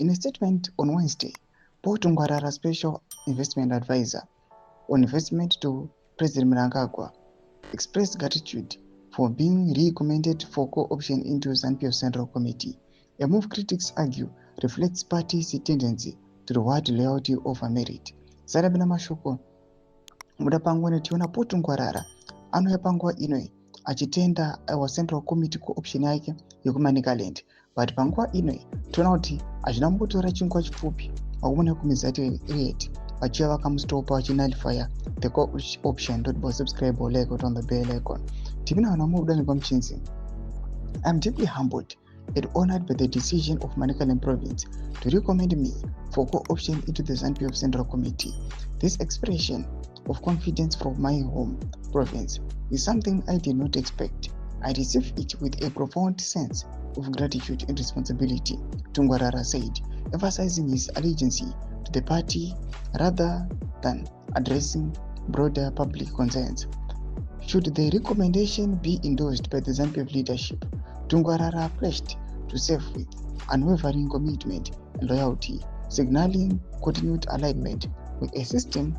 In a statement on Wednesday, Paul Tungwarara, Special Investment Advisor on Investment to President Mnangagwa, expressed gratitude for being recommended for co-option into ZANU-PF Central Committee, a move critics argue reflects party's tendency to reward loyalty over merit. Sarabina mashoko mudapangwa netiona Paul Tungwarara anouya panguva ino achitenda our Central Committee co-option yake yekuManicaland, but panguva ino toona kuti hazvina kumbotora chinguva chipfupi vakuona kumizati rate vachiva vakamustopa vachinalifya the co-option. Subscribe or like on the bell icon. Tivina vana mudani pamuchinzi. I'm deeply humbled and honored by the decision of Manicaland Province to recommend me for co-option into the ZANU-PF Central Committee. This expression of confidence from my home province is something I did not expect. I receive it with a profound sense of gratitude and responsibility, Tungwarara said, emphasizing his allegiance to the party rather than addressing broader public concerns. Should the recommendation be endorsed by the ZANU-PF leadership, Tungwarara pledged to serve with unwavering commitment and loyalty, signaling continued alignment with a system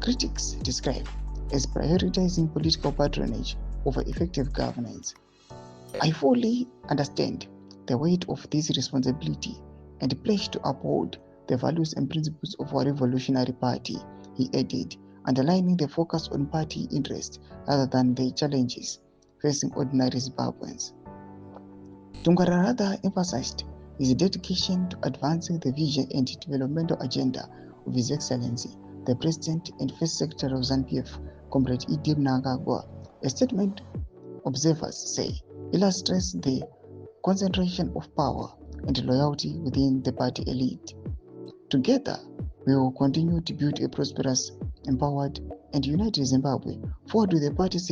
critics describe as prioritizing political patronage over effective governance. I fully understand the weight of this responsibility and pledge to uphold the values and principles of our revolutionary party, he added, underlining the focus on party interest rather than the challenges facing ordinary Zimbabweans. Tungwarara emphasized his dedication to advancing the vision and developmental agenda of His Excellency, the President and First Secretary of ZANU-PF, Comrade E.D. Mnangagwa. A statement, observers say, illustrates the concentration of power and loyalty within the party elite. Together, we will continue to build a prosperous, empowered, and united Zimbabwe forward with the party's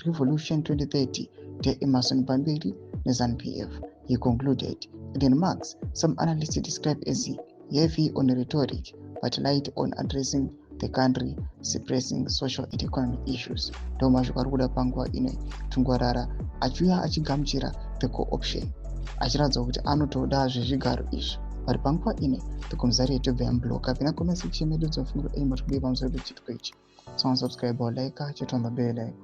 Revolution 2030, the Emerson Bambiri ZANU-PF, he concluded. And in Marx, some analysts describe as heavy on rhetoric, but light on addressing the country suppressing social and economic issues. Ndomashoko ari kuda panguva ino Tungwarara achiuya achigamuchira the co-option, achiratidza kuti anotoda zvezvigaro izvi. Vari panguva ino tikomuzari yetobva yamubloka. Pina comment section medu dzofungira kuti pamusoro pechitiko ichi. So subscribe or like, hit on the bell icon.